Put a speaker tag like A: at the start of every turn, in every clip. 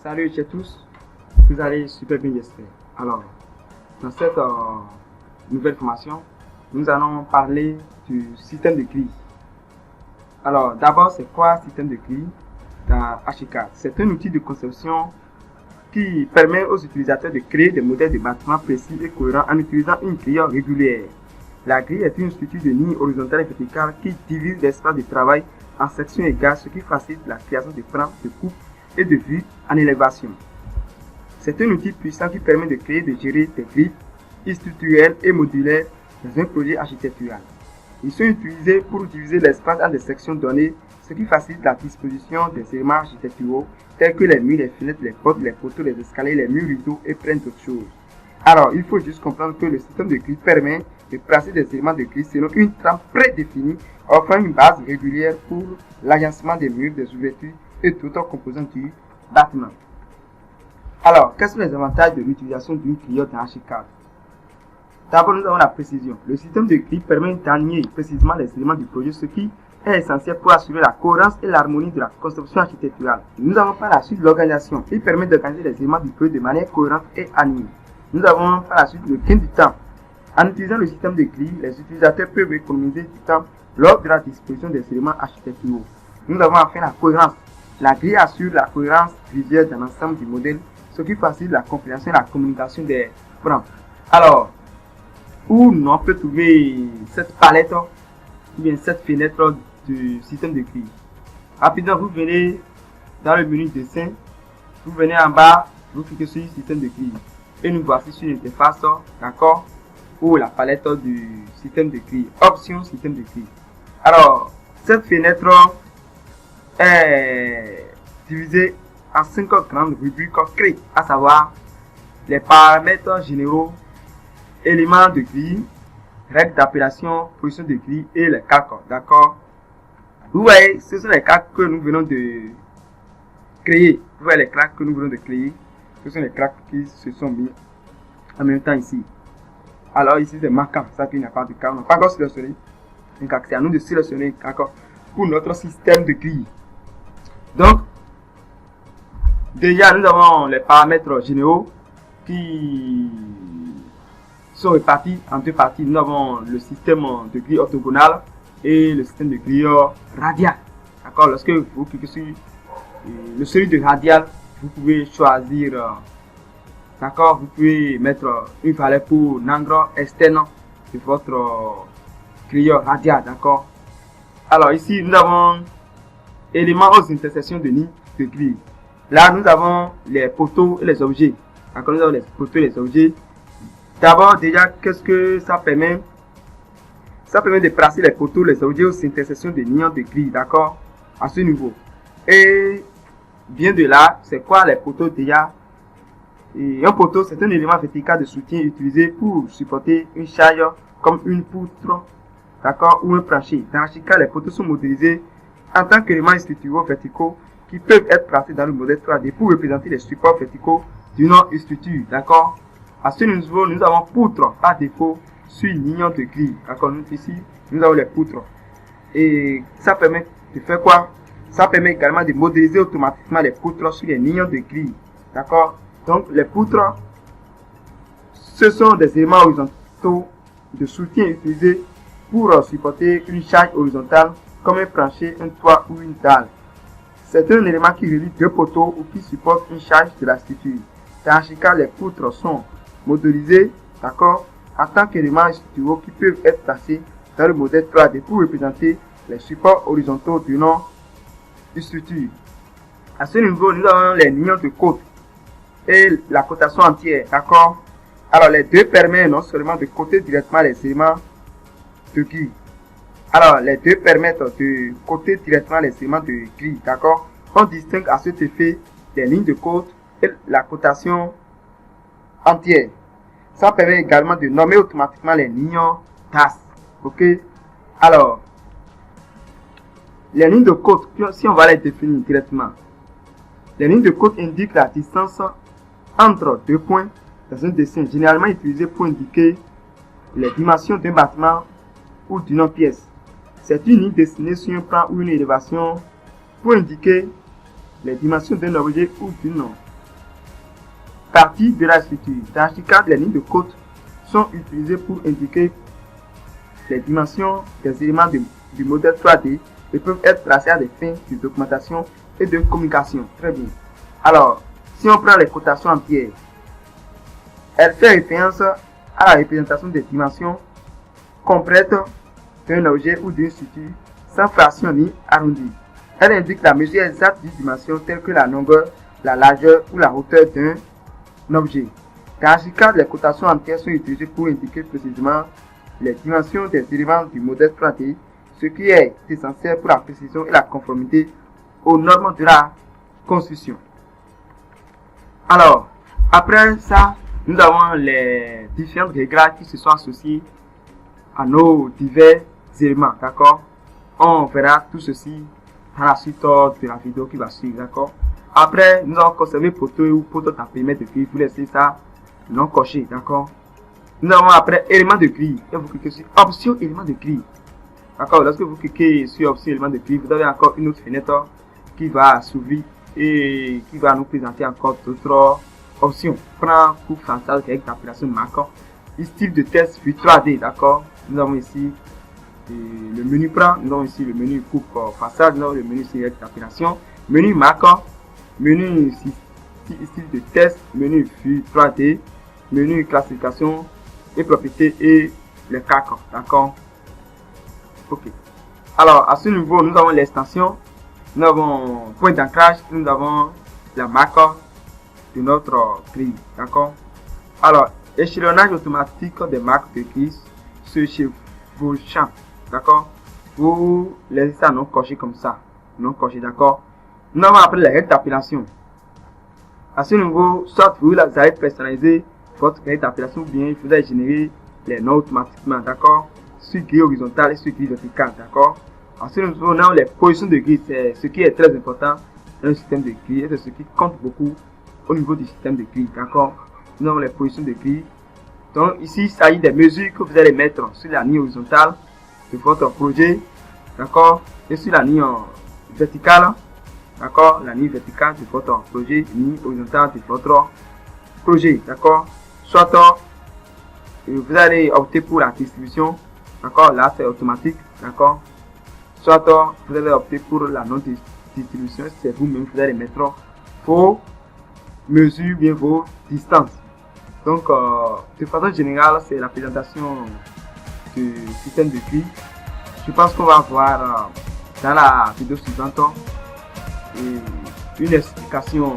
A: Salut à tous, vous allez super bien j'espère. Alors, dans cette nouvelle formation, nous allons parler du système de grille. Alors, d'abord, c'est quoi système de grille dans Archicad? C'est un outil de conception qui permet aux utilisateurs de créer des modèles de bâtiments précis et cohérents en utilisant une grille régulière. La grille est une structure de lignes horizontales et verticales qui divise l'espace de travail en sections égales, ce qui facilite la création de plans, de coupes et de vues en élévation. C'est un outil puissant qui permet de créer et de gérer des grilles structurelles et modulaires dans un projet architectural. Ils sont utilisés pour diviser l'espace en des sections données, ce qui facilite la disposition des éléments architecturaux tels que les murs, les fenêtres, les portes, les poteaux, les escaliers, les murs rideaux et plein d'autres choses. Alors, il faut juste comprendre que le système de grille permet de placer des éléments de grille selon une trame prédéfinie, offrant une base régulière pour l'agencement des murs, des ouvertures et d'autres composants du bâtiment. Alors, quels sont les avantages de l'utilisation d'une grille dans Archicad? D'abord, nous avons la précision. Le système de grille permet d'aligner précisément les éléments du projet, ce qui est essentiel pour assurer la cohérence et l'harmonie de la construction architecturale. Nous avons par la suite l'organisation. Il permet d'organiser les éléments du projet de manière cohérente et alignée. Nous avons par la suite le gain du temps. En utilisant le système de grille, les utilisateurs peuvent économiser du temps lors de la disposition des éléments architecturaux. Nous avons enfin la cohérence. La grille assure la cohérence visuelle dans l'ensemble du modèle, ce qui facilite la compréhension et la communication des plans. Alors, où on peut trouver cette palette ou bien cette fenêtre du système de grille? Rapidement, vous venez dans le menu dessin, vous venez en bas, vous cliquez sur le système de grille et nous voici sur l'interface, d'accord, ou la palette du système de grille, option système de grille. Alors, cette fenêtre est divisée en 5 grandes rubriques clés, à savoir les paramètres généraux, éléments de grille, règles d'appellation, position de grille et les calques. D'accord? Vous voyez, ce sont les calques que nous venons de créer. Vous voyez les calques que nous venons de créer. Ce sont les calques qui se sont mis en même temps ici. Alors ici c'est marquant, ça qu'il n'y a pas de calque. On n'a pas encore sélectionné un calque. C'est à nous de sélectionner un calque pour notre système de grille. Donc, déjà nous avons les paramètres généraux qui sont répartis en deux parties. Nous avons le système de grille orthogonale et le système de grille radial. D'accord? Lorsque vous cliquez sur le celui de radial, vous pouvez choisir, d'accord, vous pouvez mettre une valeur pour l'angle externe de votre grille radial. D'accord? Alors ici, nous avons éléments aux intersections de lignes de grille. Là, nous avons les poteaux et les objets. D'accord? Nous avons les poteaux et les objets. D'abord, déjà, qu'est-ce que ça permet? Ça permet de placer les poteaux, les objets aux intersections des lignes de grille, d'accord? À ce niveau. Et bien de là, c'est quoi les poteaux déjà? Et un poteau, c'est un élément vertical de soutien utilisé pour supporter une charge comme une poutre, d'accord? Ou un plancher. Dans Archicad, les poteaux sont modélisés en tant qu'éléments structuraux verticaux qui peuvent être placés dans le modèle 3D pour représenter les supports verticaux d'une structure, d'accord? À ce niveau, nous avons poutre par défaut sur une ligne de grille. D'accord, ici, nous avons les poutres. Et ça permet de faire quoi? Ça permet également de modéliser automatiquement les poutres sur les lignes de grille. D'accord? Donc, les poutres, ce sont des éléments horizontaux de soutien utilisés pour supporter une charge horizontale comme un plancher, un toit ou une dalle. C'est un élément qui relie deux poteaux ou qui supporte une charge de la structure. Dans Archicad, les poutres sont modélisés, d'accord, en tant qu'éléments structuraux qui peuvent être placés dans le modèle 3D pour représenter les supports horizontaux d'une structure. À ce niveau, nous avons les lignes de côte et la cotation entière, d'accord. Alors, les deux permettent non seulement de coter directement les éléments de grille. Alors, les deux permettent de coter directement les éléments de grille, d'accord. On distingue à cet effet les lignes de côte et la cotation entière. Ça permet également de nommer automatiquement les lignes tasses. Ok? Alors, les lignes de côte, si on va les définir directement, les lignes de côte indiquent la distance entre deux points dans un dessin, généralement utilisé pour indiquer les dimensions d'un bâtiment ou d'une pièce. C'est une ligne dessinée sur un plan ou une élévation pour indiquer les dimensions d'un objet ou d'une partie de la structure. Dans ce cadre, les lignes de côte sont utilisées pour indiquer les dimensions des éléments du modèle 3D et peuvent être placées à des fins de documentation et de communication. Très bien. Alors, si on prend les cotations en pierre, elle fait référence à la représentation des dimensions complètes d'un objet ou d'une structure sans fraction ni arrondi. Elle indique la mesure exacte d'une dimension telle que la longueur, la largeur ou la hauteur d'un objet. Dans ce cas, les cotations entières sont utilisées pour indiquer précisément les dimensions des éléments du modèle 3D, ce qui est essentiel pour la précision et la conformité aux normes de la construction. Alors, après ça, nous avons les différentes réglages qui se sont associés à nos divers éléments, d'accord? On verra tout ceci dans la suite de la vidéo qui va suivre, d'accord? Après, nous allons conserver poteau ou poteau à périmètre de grille, vous laissez ça non coché, d'accord? Nous avons après élément de grille, et vous cliquez sur option élément de grille, d'accord? Lorsque vous cliquez sur option élément de grille, vous avez encore une autre fenêtre qui va s'ouvrir et qui va nous présenter encore d'autres options. Plan, coupe, façade, récapitulation, marquant, style de test vue 3D, d'accord? Nous avons ici le menu plan, nous avons ici le menu coupe façade, nous avons le menu récapitulation, menu marquant, menu style de test, menu vue 3D, menu classification et propriétés et les calques, d'accord? Ok. Alors à ce niveau, nous avons l'extension, nous avons point d'ancrage, nous avons la marque de notre grille, d'accord? Alors, échelonnage automatique des marques de grille sur vos champs, d'accord? Vous laissez ça non coché comme ça, non coché, d'accord? Nous avons après la récapitulation. À ce niveau, soit vous allez personnaliser votre récapitulation ou bien vous allez générer les noms automatiquement, d'accord? Sur grille horizontale et sur grille verticale, d'accord? À ce niveau, nous avons les positions de grille, c'est ce qui est très important dans le système de grille et c'est ce qui compte beaucoup au niveau du système de grille, d'accord? Nous avons les positions de grille. Donc ici, il s'agit des mesures que vous allez mettre sur la ligne horizontale de votre projet, d'accord? Et sur la ligne verticale, d'accord? La ligne verticale de votre projet, ligne horizontale de votre projet, d'accord? Soit vous allez opter pour la distribution, d'accord? Là, c'est automatique, d'accord? Soit vous allez opter pour la non-distribution, c'est vous-même, vous allez mettre vos mesures, bien vos distances. Donc, de façon générale, c'est la présentation du système de grille. Je pense qu'on va voir dans la vidéo suivante une explication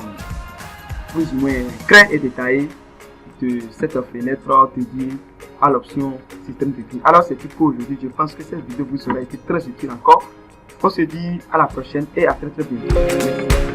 A: plus ou moins claire et détaillée de cette fenêtre dédiée à l'option système de grille. Alors, c'est tout pour aujourd'hui. Je pense que cette vidéo vous aura été très utile encore. On se dit à la prochaine et à très bientôt.